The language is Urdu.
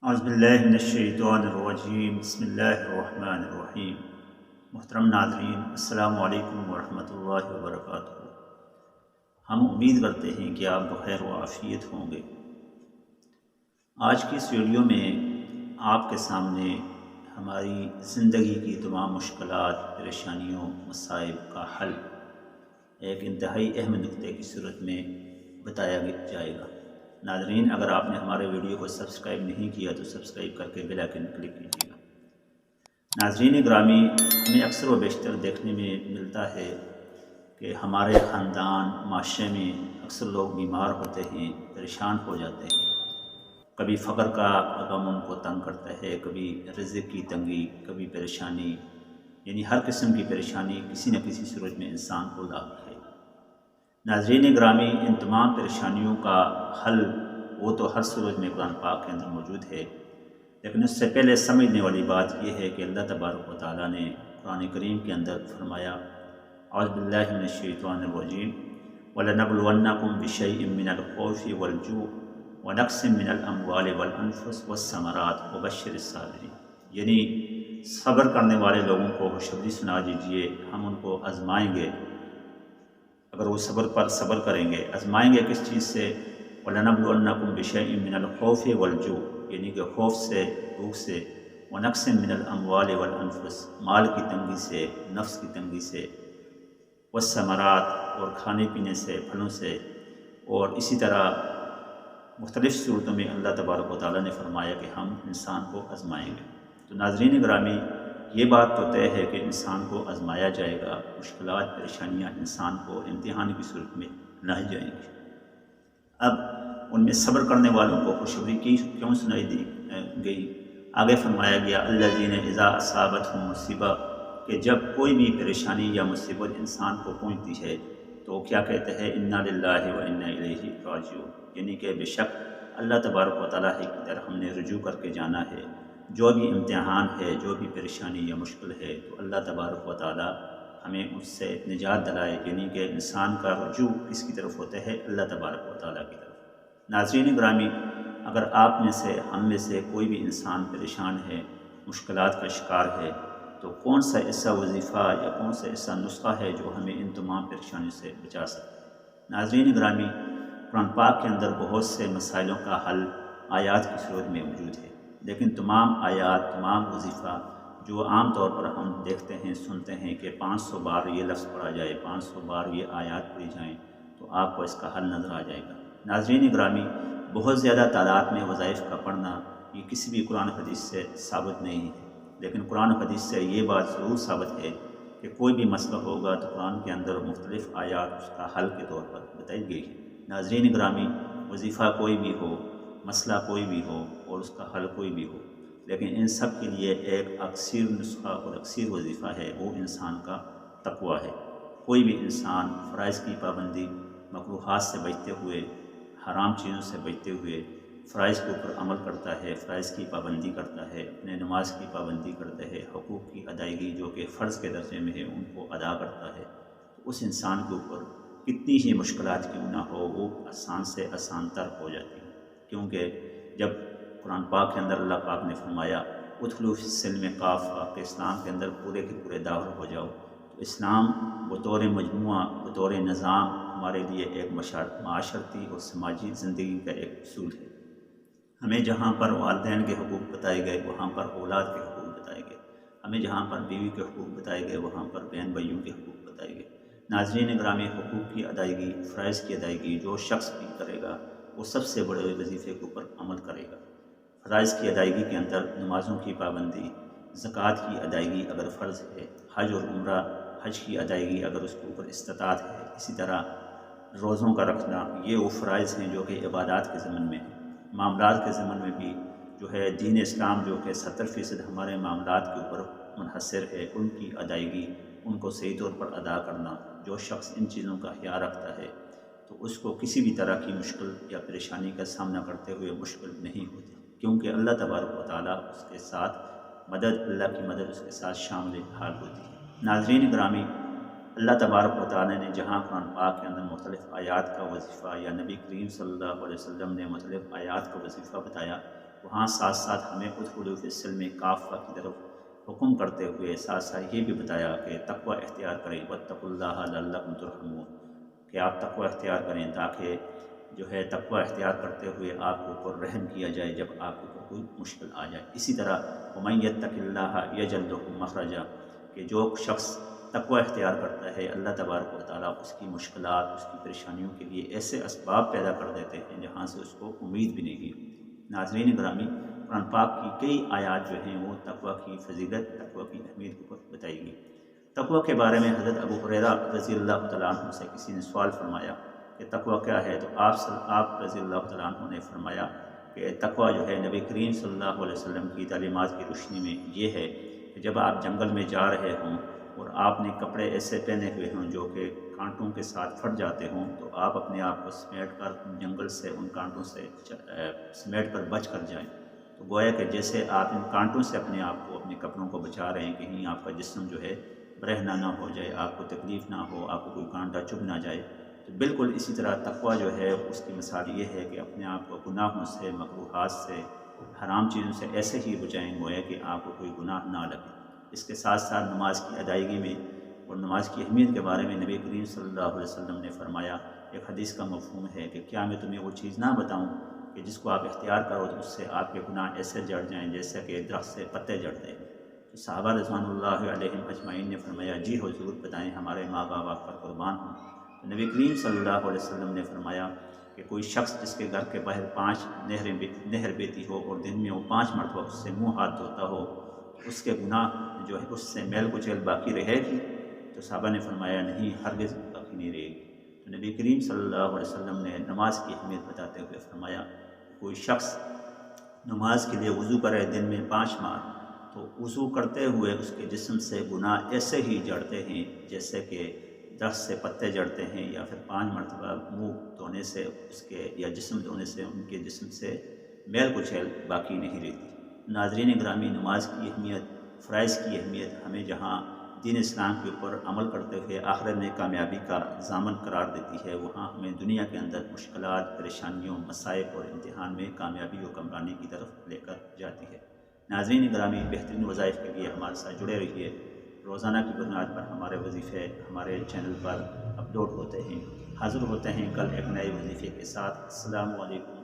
اعوذ باللہ من الشیطان الرجیم بسم اللہ الرحمن الرحیم۔ محترم ناظرین، السلام علیکم ورحمۃ اللہ وبرکاتہ۔ ہم امید کرتے ہیں کہ آپ بخیر و عافیت ہوں گے۔ آج کی اس ویڈیو میں آپ کے سامنے ہماری زندگی کی تمام مشکلات، پریشانیوں، مصائب کا حل ایک انتہائی اہم نقطے کی صورت میں بتایا جائے گا۔ ناظرین، اگر آپ نے ہمارے ویڈیو کو سبسکرائب نہیں کیا تو سبسکرائب کر کے بیل آئکن کلک کیجیے گا۔ ناظرین گرامی، ہمیں اکثر و بیشتر دیکھنے میں ملتا ہے کہ ہمارے خاندان، معاشرے میں اکثر لوگ بیمار ہوتے ہیں، پریشان ہو جاتے ہیں۔ کبھی فقر کا غم ان کو تنگ کرتا ہے، کبھی رزق کی تنگی، کبھی پریشانی، یعنی ہر قسم کی پریشانی کسی نہ کسی صورت میں انسان کو لاحق ہے۔ ناظرین گرامی، ان تمام پریشانیوں کا حل وہ تو ہر صورت میں قرآن پاک کے اندر موجود ہے، لیکن اس سے پہلے سمجھنے والی بات یہ ہے کہ اللہ تبارک و تعالیٰ نے قرآن کریم کے اندر فرمایا، اعوذ باللہ من الشیطان الرجیم، وَلَنَبْلُوَنَّكُمْ بِشَيْءٍ مِّنَ الْخَوْفِ وَالْجُوعِ وَنَقْصٍ مِّنَ الْأَمْوَالِ وَالْأَنفُسِ وَالثَّمَرَاتِ وَبَشِّرِ الصَّابِرِينَ، یعنی صبر کرنے والے لوگوں کو خوشخبری سنا دیجیے، ہم ان کو آزمائیں گے۔ اگر وہ صبر پر صبر کریں گے، آزمائیں گے کس چیز سے؟ وَلَنَبْلُوَنَّكُمْ بِشَيْءٍ مِّنَ الْخَوْفِ وَالْجُوعِ، یعنی کہ خوف سے، بھوک سے، وَنَقْصٍ مِّنَ الْأَمْوَالِ وَالْأَنفُسِ، مال کی تنگی سے، نفس کی تنگی سے، وَالثَّمَرَاتِ، اور کھانے پینے سے، پھلوں سے، اور اسی طرح مختلف صورتوں میں اللہ تبارک و تعالیٰ نے فرمایا کہ ہم انسان کو آزمائیں گے۔ تو ناظرین گرامی، یہ بات تو طے ہے کہ انسان کو آزمایا جائے گا، مشکلات، پریشانیاں انسان کو امتحان کی صورت میں لائی جائیں گی۔ اب ان میں صبر کرنے والوں کو خوشخبری کیوں سنائی دی گئی؟ آگے فرمایا گیا، الذین اذا اصابتہم مصیبہ، کہ جب کوئی بھی پریشانی یا مصیبت انسان کو پہنچتی ہے تو کیا کہتے ہیں؟ انا للہ و انا الیہ راجعون، یعنی کہ بے شک اللہ تبارک و تعالیٰ کی طرف ہم نے رجوع کر کے جانا ہے۔ جو بھی امتحان ہے، جو بھی پریشانی یا مشکل ہے، تو اللہ تبارک و تعالیٰ ہمیں اس سے نجات دلائے، یعنی کہ انسان کا رجوع کس کی طرف ہوتا ہے؟ اللہ تبارک و تعالیٰ کی طرف۔ ناظرین گرامی، اگر آپ میں سے، ہم میں سے کوئی بھی انسان پریشان ہے، مشکلات کا شکار ہے، تو کون سا ایسا وظیفہ یا کون سا ایسا نسخہ ہے جو ہمیں ان تمام پریشانیوں سے بچا سکتا ہے؟ ناظرین گرامی، قرآن پاک کے اندر بہت سے مسائلوں کا حل آیات کی صورت میں موجود ہے، لیکن تمام آیات، تمام وظیفہ جو عام طور پر ہم دیکھتے ہیں، سنتے ہیں کہ 500 بار یہ لفظ پڑھا جائے، 500 بار یہ آیات پڑھی جائیں، تو آپ کو اس کا حل نظر آ جائے گا۔ ناظرین گرامی، بہت زیادہ تعداد میں وظائف کا پڑھنا یہ کسی بھی قرآن حدیث سے ثابت نہیں ہے، لیکن قرآن حدیث سے یہ بات ضرور ثابت ہے کہ کوئی بھی مسئلہ ہوگا تو قرآن کے اندر مختلف آیات اس کا حل کے طور پر بتائی گئی ہے۔ ناظرین گرامی، وظیفہ کوئی بھی ہو، مسئلہ کوئی بھی ہو، اور اس کا حل کوئی بھی ہو، لیکن ان سب کے لیے ایک اکثر نسخہ اور اکثر وظیفہ ہے، وہ انسان کا تقویٰ ہے۔ کوئی بھی انسان فرائض کی پابندی، مکروہات سے بچتے ہوئے، حرام چیزوں سے بچتے ہوئے فرائض کے اوپر عمل کرتا ہے، فرائض کی پابندی کرتا ہے، اپنے نماز کی پابندی کرتا ہے، حقوق کی ادائیگی جو کہ فرض کے درجے میں ہے ان کو ادا کرتا ہے، تو اس انسان کے اوپر کتنی ہی مشکلات کیوں نہ ہو، وہ آسان سے آسان تر ہو جاتی ہے۔ کیونکہ جب قرآن پاک کے اندر اللہ پاک نے فرمایا ادخلوا فی السلم کافہ، کہ اسلام کے اندر پورے کے پورے داخل ہو جاؤ، تو اسلام بطور مجموعہ، بطور نظام ہمارے لیے ایک معاشرتی اور سماجی زندگی کا ایک اصول ہے۔ ہمیں جہاں پر والدین کے حقوق بتائے گئے، وہاں پر اولاد کے حقوق بتائے گئے، ہمیں جہاں پر بیوی کے حقوق بتائے گئے، وہاں پر بہن بھائیوں کے حقوق بتائے گئے۔ ناظرین گرامی، حقوق کی ادائیگی، فرائض کی ادائیگی جو شخص بھی کرے گا وہ سب سے بڑے وظیفے کے اوپر عمل کرے گا۔ فرائض کی ادائیگی کے اندر نمازوں کی پابندی، زکوٰۃ کی ادائیگی اگر فرض ہے، حج اور عمرہ، حج کی ادائیگی اگر اس کے اوپر استطاعت ہے، اسی طرح روزوں کا رکھنا، یہ وہ فرائض ہیں جو کہ عبادات کے ضمن میں ہیں۔ معاملات کے ضمن میں بھی جو ہے دین اسلام جو کہ 70% ہمارے معاملات کے اوپر منحصر ہے، ان کی ادائیگی، ان کو صحیح طور پر ادا کرنا، جو شخص ان چیزوں کا خیال رکھتا ہے تو اس کو کسی بھی طرح کی مشکل یا پریشانی کا سامنا کرتے ہوئے مشکل نہیں ہوتی، کیونکہ اللہ تبارک و تعالیٰ اس کے ساتھ مدد، اللہ کی مدد اس کے ساتھ شامل حال ہوتی ہے۔ ناظرین گرامی، اللہ تبارک و تعالیٰ نے جہاں قرآن پاک کے اندر مختلف آیات کا وظیفہ، یا نبی کریم صلی اللہ علیہ وسلم نے مختلف آیات کا وظیفہ بتایا، وہاں ساتھ ساتھ ہمیں ادخلوا فی السلم کافہ کی طرف حکم کرتے ہوئے ساتھ ساتھ یہ بھی بتایا کہ تقوی اختیار کریں، واتقوا اللہ لعلکم ترحمون، کہ آپ تقوی اختیار کریں تاکہ جو ہے تقوی اختیار کرتے ہوئے آپ کے اوپر رحم کیا جائے جب آپ کے اوپر کوئی مشکل آ جائے۔ اسی طرح وَمَن يَتَّقِ اللَّهَ يَجْعَل لَّهُ مَخْرَجًا، کہ جو شخص تقوی اختیار کرتا ہے اللہ تبارک و تعالیٰ اس کی مشکلات، اس کی پریشانیوں کے لیے ایسے اسباب پیدا کر دیتے ہیں جہاں سے اس کو امید بھی نہیں ہوتی۔ ناظرین گرامی، قرآن پاک کی کئی آیات جو ہیں وہ تقوی کی فضیلت، تقوی کی اہمیت کے اوپر بتائی گئی۔ تقوی کے بارے میں حضرت ابو ہریرہ رضی اللہ تعالیٰ عنہ سے کسی نے سوال فرمایا کہ تقوی کیا ہے، تو آپ رضی اللہ تعالیٰ عنہ نے فرمایا کہ تقوی جو ہے نبی کریم صلی اللہ علیہ وسلم کی تعلیمات کی روشنی میں یہ ہے کہ جب آپ جنگل میں جا رہے ہوں اور آپ نے کپڑے ایسے پہنے ہوئے ہوں جو کہ کانٹوں کے ساتھ پھٹ جاتے ہوں، تو آپ اپنے آپ کو سمیٹ کر جنگل سے ان کانٹوں سے سمیٹ کر بچ کر جائیں۔ تو گویا کہ جیسے آپ ان کانٹوں سے اپنے آپ کو، اپنے کپڑوں کو بچا رہے ہیں، کہیں آپ کا جسم جو ہے برہنہ نہ ہو جائے، آپ کو تکلیف نہ ہو، آپ کو کوئی کانٹا چبھ نہ جائے، تو بالکل اسی طرح تقوی جو ہے اس کی مثال یہ ہے کہ اپنے آپ کو گناہوں سے، مکروہات سے، حرام چیزوں سے ایسے ہی بچائیں گویا کہ آپ کو کوئی گناہ نہ لگے۔ اس کے ساتھ ساتھ نماز کی ادائیگی میں اور نماز کی اہمیت کے بارے میں نبی کریم صلی اللہ علیہ وسلم نے فرمایا، ایک حدیث کا مفہوم ہے کہ کیا میں تمہیں وہ چیز نہ بتاؤں کہ جس کو آپ اختیار کرو تو اس سے آپ کے گناہ ایسے جڑ جائیں جیسے کہ درخت سے پتے جڑتے ہیں۔ تو صحابہ رضوان اللہ علیہم اجمعین نے فرمایا جی حضور بتائیں، ہمارے ماں باپ آپ پر قربان ہوں۔ تو نبی کریم صلی اللہ علیہ وسلم نے فرمایا کہ کوئی شخص جس کے گھر کے باہر 5 نہر بیتی ہو اور دن میں وہ 5 مرتبہ اس سے منہ ہاتھ دھوتا ہو، اس کے گناہ جو ہے اس سے میل کچیل باقی رہے گی؟ تو صحابہ نے فرمایا نہیں، ہرگز باقی نہیں رہے گی۔ تو نبی کریم صلی اللہ علیہ وسلم نے نماز کی اہمیت بتاتے ہوئے فرمایا کہ کوئی شخص نماز کے لیے وضو کرے دن میں 5 بار، تو وضو کرتے ہوئے اس کے جسم سے گناہ ایسے ہی جڑتے ہیں جیسے کہ درخت سے پتے جڑتے ہیں، یا پھر 5 مرتبہ منہ دھونے سے اس کے یا جسم دھونے سے ان کے جسم سے میل کچیل باقی نہیں رہتی۔ ناظرین گرامی، نماز کی اہمیت، فرائض کی اہمیت ہمیں جہاں دین اسلام کے اوپر عمل کرتے ہوئے آخرت میں کامیابی کا ضامن قرار دیتی ہے، وہاں ہمیں دنیا کے اندر مشکلات، پریشانیوں، مصائب اور امتحان میں کامیابی و کامرانی کی طرف لے کر جاتی ہے۔ ناظرین گرامی، بہترین وظائف کے لیے ہمارے ساتھ جڑے رہیے۔ روزانہ کی بنیاد پر ہمارے وظیفے ہمارے چینل پر اپلوڈ ہوتے ہیں۔ حاضر ہوتے ہیں کل ایک نئے وظیفے کے ساتھ۔ السلام علیکم